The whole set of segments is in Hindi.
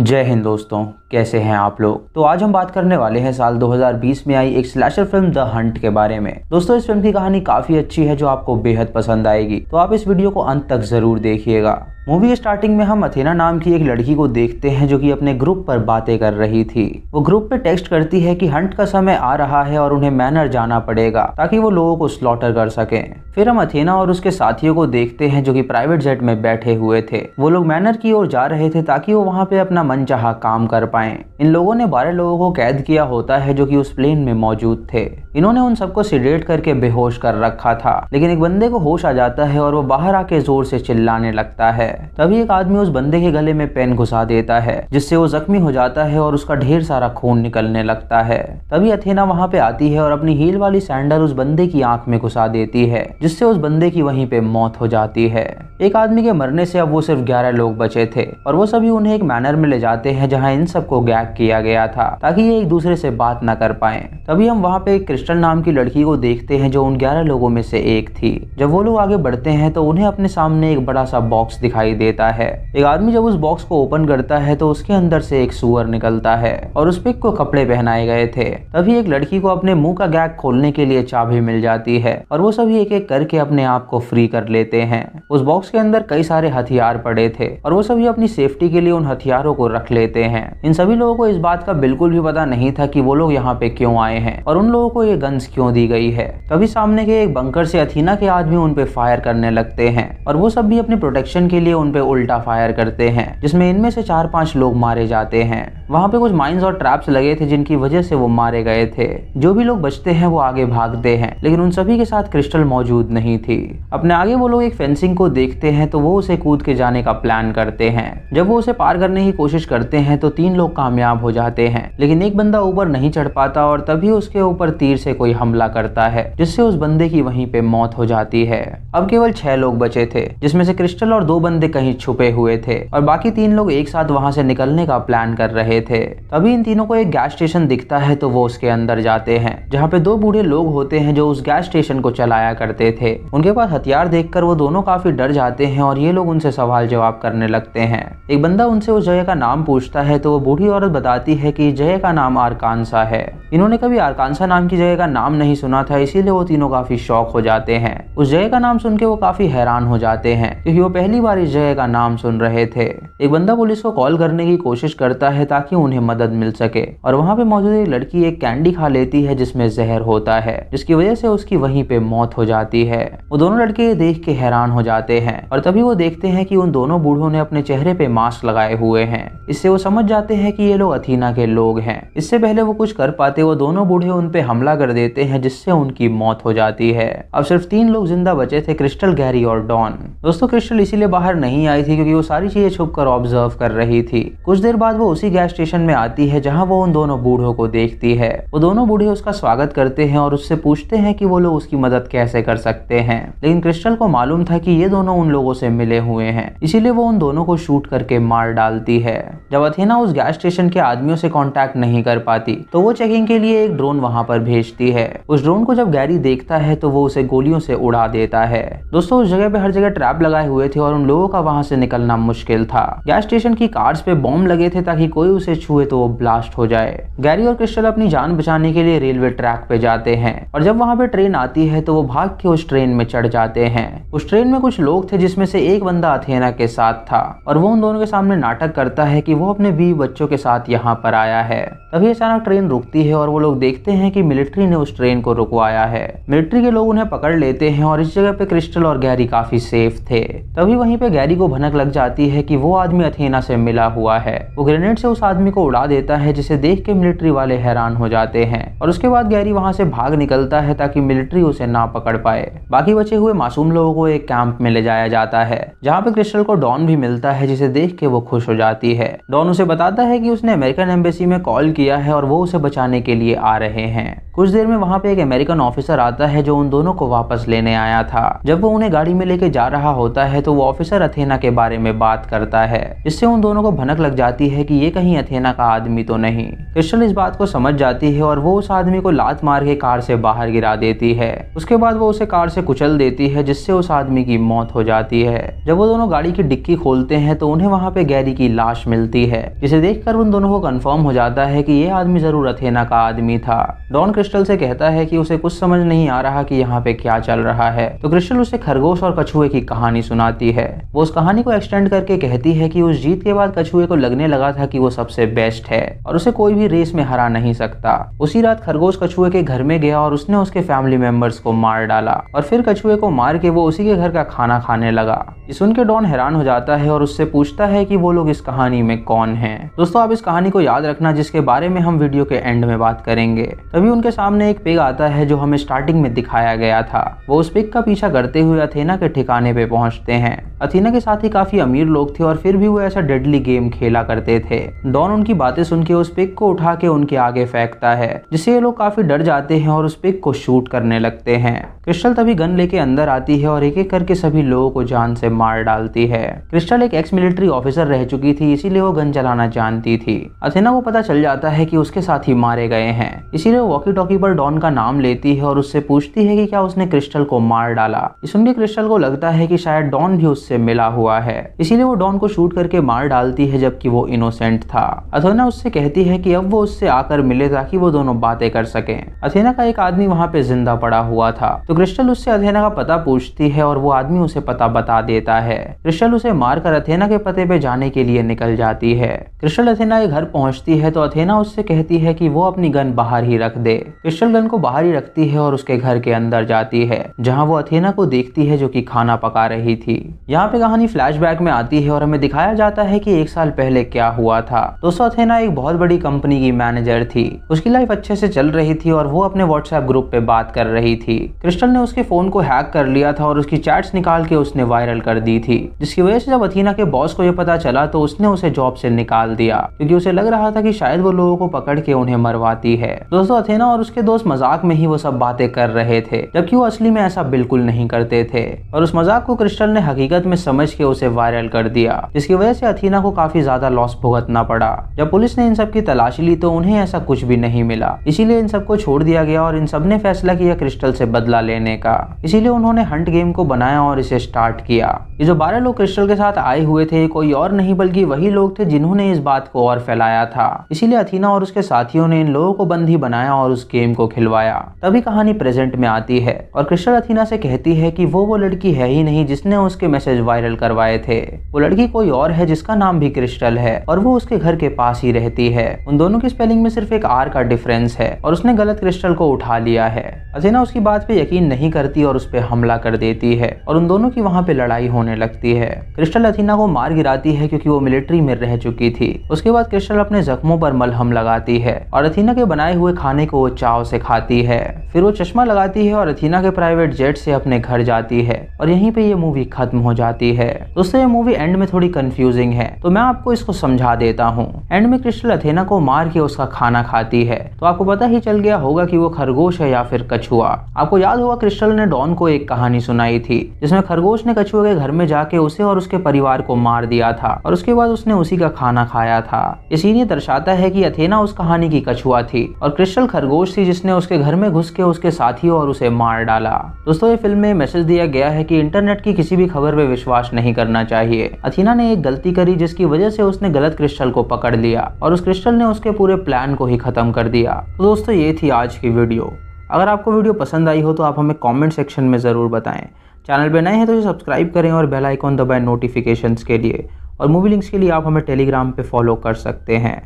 जय हिंद दोस्तों, कैसे हैं आप लोग। तो आज हम बात करने वाले हैं साल 2020 में आई एक स्लैशर फिल्म द हंट के बारे में। दोस्तों, इस फिल्म की कहानी काफी अच्छी है जो आपको बेहद पसंद आएगी, तो आप इस वीडियो को अंत तक जरूर देखिएगा। मूवी के स्टार्टिंग में हम अथेना नाम की एक लड़की को देखते हैं जो कि अपने ग्रुप पर बातें कर रही थी। वो ग्रुप पे टेक्स्ट करती है कि हंट का समय आ रहा है और उन्हें मैनर जाना पड़ेगा ताकि वो लोगों को स्लॉटर कर सकें। फिर हम अथेना और उसके साथियों को देखते हैं जो कि प्राइवेट जेट में बैठे हुए थे। वो लोग मैनर की ओर जा रहे थे ताकि वो वहाँ पे अपना मनचाहा काम कर पाएं। इन लोगों ने 12 लोगों को कैद किया होता है जो कि उस प्लेन में मौजूद थे। इन्होंने उन सबको सिडेट करके बेहोश कर रखा था, लेकिन एक बंदे को होश आ जाता है और वो बाहर आके जोर से चिल्लाने लगता है। तभी एक आदमी उस बंदे के गले में पेन घुसा देता है जिससे वो जख्मी हो जाता है और उसका ढेर सारा खून निकलने लगता है। तभी अथेना वहाँ पे आती है और अपनी हील वाली सैंडल उस बंदे की आंख में घुसा देती है जिससे उस बंदे की वहीं पे मौत हो जाती है। एक आदमी के मरने से अब वो सिर्फ 11 लोग बचे थे और वो सभी उन्हें एक मैनर में ले जाते हैं जहाँ इन सबको गैग किया गया था ताकि ये एक दूसरे से बात न कर पाए। तभी हम वहाँ पे एक क्रिस्टल नाम की लड़की को देखते हैं जो उन 11 लोगों में से एक थी। जब वो लोग आगे बढ़ते हैं तो उन्हें अपने सामने एक बड़ा सा बॉक्स दिखाई देता है। एक आदमी जब उस बॉक्स को ओपन करता है तो उसके अंदर से एक सूअर निकलता है और उस पिग को कपड़े पहनाए गए थे। तभी एक लड़की को अपने मुंह का गैग खोलने के लिए चाबी मिल जाती है और वो सभी एक एक करके अपने आप को फ्री कर लेते हैं। उस बॉक्स के अंदर कई सारे हथियार पड़े थे और वो सभी अपनी सेफ्टी के लिए उन हथियारों को रख लेते हैं। इन सभी लोगों को इस बात का बिल्कुल भी पता नहीं था कि वो लोग यहाँ पे क्यों आए हैं और उन लोगों को ये गन्स क्यों दी गई है। तभी सामने के एक बंकर से अथीना के आदमी उन पे फायर करने लगते हैं और वो सब भी अपनी प्रोटेक्शन के लिए उन पे उल्टा फायर करते हैं जिसमें इनमें से 4-5 लोग मारे जाते हैं। वहाँ पे कुछ माइंस और ट्रैप्स लगे थे जिनकी वजह से वो मारे गए थे। जो भी लोग बचते हैं वो आगे भागते हैं, लेकिन उन सभी के साथ क्रिस्टल मौजूद नहीं थी। अपने आगे वो लोग एक फेंसिंग को देखते हैं तो वो उसे कूद के जाने का प्लान करते हैं। जब वो उसे पार करने की कोशिश करते हैं तो 3 लोग कामयाब हो जाते हैं, लेकिन एक बंदा ऊपर नहीं चढ़ पाता और तभी उसके ऊपर तीर से कोई हमला करता है जिससे उस बंदे की वहीं पे मौत हो जाती है। अब केवल 6 लोग बचे थे जिसमें से क्रिस्टल और 2 बंदे कहीं छुपे हुए थे और बाकी 3 लोग एक साथ वहां से निकलने का प्लान कर रहे थे। तभी इन तीनों को एक गैस स्टेशन दिखता है तो वो उसके अंदर जाते हैं जहाँ पे 2 बूढ़े लोग होते हैं जो उस गैस स्टेशन को चलाया करते थे। उनके पास हथियार देखकर वो दोनों काफी डर जाते हैं और ये लोग उनसे सवाल जवाब करने लगते हैं। एक बंदा उनसे उस जगह का नाम पूछता है तो वो बूढ़ी औरत बताती है कि जगह का नाम आरकानसा है। इन्होंने कभी आरकानसा नाम की जगह का नाम नहीं सुना था, इसीलिए वो तीनों काफी शॉक हो जाते हैं। उस जगह का नाम सुन के वो काफी हैरान हो जाते हैं क्योंकि वो पहली बार इस जगह का नाम सुन रहे थे। एक बंदा पुलिस को कॉल करने की कोशिश करता है ताकि उन्हें मदद मिल सके और वहाँ पे मौजूद एक लड़की एक कैंडी खा लेती है जिसमें जहर होता है, जिसकी वजह से उसकी वहीं पे मौत हो जाती है। वो दोनों लड़के ये देख के हैरान हो जाते हैं और तभी वो देखते हैं कि उन दोनों बूढ़ों ने अपने चेहरे पे मास्क लगाए हुए हैं। इससे वो समझ जाते हैं कि ये लोग अथीना के लोग हैं। इससे पहले वो कुछ कर पाते वो दोनों बूढ़े उन पे हमला कर देते हैं जिससे उनकी मौत हो जाती है। अब सिर्फ 3 लोग जिंदा बचे थे, क्रिस्टल, गैरी और डॉन। दोस्तों, क्रिस्टल इसीलिए बाहर नहीं आई थी क्योंकि वो सारी चीजें छुप कर ऑब्जर्व कर रही थी। कुछ देर बाद वो उसी गैस स्टेशन में आती है जहाँ वो उन दोनों बूढ़ों को देखती है। वो दोनों बूढ़े उसका स्वागत करते हैं और उससे पूछते हैं कि वो लोग उसकी मदद कैसे कर सकते हैं, लेकिन क्रिस्टल को मालूम था कि ये दोनों उन लोगों से मिले हुए हैं, इसीलिए वो उन दोनों को शूट करके मार डालती है। जब अथेना उस गैस स्टेशन के आदमियों से कांटेक्ट नहीं कर पाती तो वो चेकिंग के लिए एक ड्रोन वहां पर भेजती है। उस ड्रोन को जब गैरी देखता है तो वो उसे गोलियों से उड़ा देता है। दोस्तों, उस जगह पे हर जगह ट्रैप लगाए हुए थे और उन लोगों का वहां से निकलना मुश्किल था। गैस स्टेशन की कार्स पे बॉम्ब लगे थे ताकि कोई उसे छुए तो वो ब्लास्ट हो जाए। गैरी और क्रिस्टल अपनी जान बचाने के लिए रेलवे ट्रैक पे जाते हैं और जब वहां पे ट्रेन आती है तो वो भाग के उस ट्रेन में चढ़ जाते हैं। उस ट्रेन में कुछ लोग थे जिसमें से एक बंदा अथेना के साथ था और वो उन दोनों के सामने नाटक करता है कि वो अपने 20 बच्चों के साथ यहाँ पर आया है। तभी अचानक ट्रेन रुकती है और वो लोग देखते हैं कि मिलिट्री ने उस ट्रेन को रुकवाया है। मिलिट्री के लोग उन्हें पकड़ लेते हैं और इस जगह पे क्रिस्टल और गैरी काफी सेफ थे। तभी वहीं पे गैरी को भनक लग जाती है कि वो आदमी अथेना से मिला हुआ है। वो ग्रेनेड से उस आदमी को उड़ा देता है जिसे देख के मिलिट्री वाले हैरान हो जाते हैं और उसके बाद गैरी वहां से भाग निकलता है ताकि मिलिट्री उसे ना पकड़ पाए। बाकी बचे हुए मासूम लोगों को एक कैंप में ले जाया जाता है जहाँ पे क्रिस्टल को डॉन भी मिलता है जिसे देख के वो खुश हो जाती है। डॉन उसे बताता है कि उसने अमेरिकन एम्बेसी में कॉल किया है और वो उसे बचाने के लिए आ रहे हैं। कुछ देर में वहाँ पे एक अमेरिकन ऑफिसर आता है जो उन दोनों को वापस लेने आया था। जब वो उन्हें गाड़ी में लेके जा रहा होता है तो वो ऑफिसर अथेना के बारे में बात करता है जिससे उन दोनों को भनक लग जाती है कि ये कहीं अथेना का आदमी तो नहीं। क्रिस्टल इस बात को समझ जाती है और वो उस आदमी को लात मार के कार से बाहर गिरा देती है। उसके बाद वो उसे कार से कुचल देती है, जिससे उस आदमी की मौत हो जाती है। जब वो दोनों गाड़ी की डिक्की खोलते हैं तो उन्हें वहाँ पे गैरी की लाश मिलती है, जिसे देखकर उन दोनों को कंफर्म हो जाता है कि ये आदमी जरूर अथेना का आदमी था। डॉन क्रिस्टल से कहता है कि उसे कुछ समझ नहीं आ रहा कि यहाँ पे क्या चल रहा है, तो क्रिस्टल उसे खरगोश और कछुए की कहानी सुनाती है। वो उस कहानी को एक्सटेंड करके कहती है कि उस जीत के बाद कछुए को लगने लगा था कि वो सबसे बेस्ट है और उसे कोई भी रेस में हरा नहीं सकता। उसी रात खरगोश कछुए के घर में गया और उसने उसके फैमिली मेंबर्स को मार डाला और फिर कछुए को मार के वो उसी के घर का खाना खाने लगा। ये सुन के डॉन हैरान हो जाता है और उससे पूछता है कि वो लोग इस कहानी में कौन हैं। दोस्तों, आप इस कहानी को याद रखना, जिसके बारे में हम वीडियो के एंड में बात करेंगे। तभी उनके सामने एक पिग आता है जो हमें स्टार्टिंग में दिखाया गया था। वो उस पिग का पीछा करते हुए अथेना के ठिकाने पे पहुंचते हैं। अथेना के साथ ही काफी अमीर लोग थे और फिर भी वो ऐसा डेडली गेम खेला करते थे। डॉन उनकी बातें सुन के उस पिग को उठा के उनके आगे फेंकता है, जिससे ये लोग काफी डर जाते हैं और उस पिग को शूट करने लगते हैं। क्रिस्टल तभी गन लेके अंदर आती है और एक एक करके सभी लोगों को जान से मार डालती है। क्रिस्टल एक एक्स मिलिट्री ऑफिसर रह चुकी थी, इसीलिए वो गन चलाना जानती थी। अथेना को पता चल जाता है कि उसके साथ ही मारे गए हैं, इसीलिए वो वॉकी टॉकी पर डॉन का नाम लेती है और उससे पूछती है कि क्या उसने क्रिस्टल को मार डाला। ये सुनकर क्रिस्टल को लगता है कि शायद डॉन भी उससे मिला हुआ है, इसीलिए वो डॉन को शूट करके मार डालती है, जबकि वो इनोसेंट था। अथेना उससे कहती है कि अब वो उससे आकर मिले ताकि वो दोनों बातें कर सकें। अथेना का एक आदमी वहाँ पे जिंदा पड़ा हुआ था, तो क्रिस्टल उससे अथेना का पता पूछती है और वो आदमी उसे पता बता देता है। क्रिस्टल उसे मारकर अथेना के पते पे जाने के लिए निकल जाती है। क्रिस्टल अथेना के घर पहुंचती है तो अथेना उससे कहती है कि वो अपनी गन बाहर ही रख दे। क्रिस्टल गन को बाहर ही रखती है और उसके घर के अंदर जाती है, जहां वो अथेना को देखती है जो कि खाना पका रही थी। यहाँ पे कहानी फ्लैशबैक में आती है और हमें दिखाया जाता है कि 1 साल पहले क्या हुआ था। दोस्तों, अथेना एक बहुत बड़ी कंपनी की मैनेजर थी। उसकी लाइफ अच्छे से चल रही थी और वो अपने व्हाट्सएप ग्रुप पे बात कर रही थी। क्रिस्टल ने उसके फोन को हैक कर लिया था और उसकी चैट्स निकाल के उसने वायरल कर दी थी, जिसकी वजह से जब अथेना के बॉस को ये पता चला तो उसने उसे जॉब से निकाल दिया, क्योंकि उसे लग रहा था कि शायद वो लोगों को पकड़ के उन्हें मरवाती है। दोस्तों, अथेना और उसके दोस्त मजाक में ही वो सब बातें कर रहे थे, जबकि वो असली में ऐसा बिल्कुल नहीं करते थे और उस मजाक को क्रिस्टल ने हकीकत में समझ के उसे वायरल कर दिया, जिसकी वजह से अथेना को काफी ज्यादा लॉस भुगतना पड़ा। जब पुलिस ने इन सब की तलाशी ली तो उन्हें ऐसा कुछ भी नहीं मिला, इसीलिए इन सबको छोड़ दिया गया और इन सब ने फैसला किया क्रिस्टल से बदला लेने का। इसीलिए उन्होंने हंट गेम को बनाया और इसे स्टार्ट किया। ये जो 12 लोग क्रिस्टल के साथ आए हुए थे कोई और नहीं बल्कि वही लोग थे जिन्होंने इस बात को और फैलाया था। इसीलिए अथेना और उसके साथियों ने इन लोगों को बंदी बनाया और उस गेम को खिलवाया। तभी कहानी प्रेजेंट में आती है और क्रिस्टल अथेना से कहती है कि वो लड़की है ही नहीं जिसने उसके मैसेज वायरल करवाए थे। वो लड़की कोई और है जिसका नाम भी क्रिस्टल है और वो उसके घर के पास ही रहती है। उन दोनों की स्पेलिंग में सिर्फ एक आर का डिफरेंस है और उसने गलत क्रिस्टल को उठा लिया है। अथेना उसकी बात पे यकीन नहीं करती और उस पे हमला कर देती है और उन दोनों की वहाँ पे लड़ाई होने लगती है। क्रिस्टल अथेना को मार गिराती है क्योंकि वो मिलिट्री में रह चुकी थी। उसके बाद क्रिस्टल अपने जख्मों पर मलहम लगाती है और अथेना के बनाए हुए खाने को वो चाव से खाती है। फिर वो चश्मा लगाती है और अथेना के प्राइवेट जेट से अपने घर जाती है और यहीं पे ये मूवी खत्म हो जाती है। दोस्तों, ये मूवी एंड में थोड़ी कंफ्यूजिंग है, तो मैं आपको इसको समझा देता हूँ। एंड में क्रिस्टल अथेना को मार के उसका खाना खाती है, तो आपको पता ही चल गया होगा कि वो खरगोश है या फिर कछुआ। आपको याद होगा क्रिस्टल ने डॉन को एक कहानी सुनाई थी जिसमें खरगोश ने कछुए के घर में जाके उसे और उसके परिवार को मार दिया था और उसके बाद उसने उसी का खाना खाया था। इसी ने दर्शाता है कि अथेना उस कहानी की कछुआ थी और क्रिस्टल खरगोश थी जिसने उसके घर में घुस के उसके साथियों और उसे मार डाला। दोस्तों, ये फिल्म में मैसेज दिया गया है कि इंटरनेट की किसी भी खबर पे विश्वास नहीं करना चाहिए। अथेना ने एक गलती करी जिसकी वजह से उसने गलत क्रिस्टल को पकड़ लिया और उस क्रिस्टल ने उसके पूरे प्लान को ही खत्म कर दिया। तो दोस्तों, ये थी आज की वीडियो। अगर आपको वीडियो पसंद आई हो तो आप हमें कमेंट सेक्शन में ज़रूर बताएं। चैनल पे नए हैं तो सब्सक्राइब करें और बेल आइकॉन दबाएं नोटिफिकेशंस के लिए, और मूवी लिंक्स के लिए आप हमें टेलीग्राम पे फॉलो कर सकते हैं।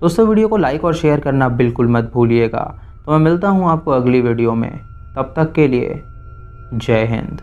दोस्तों, वीडियो को लाइक और शेयर करना बिल्कुल मत भूलिएगा। तो मैं मिलता हूँ आपको अगली वीडियो में, तब तक के लिए जय हिंद।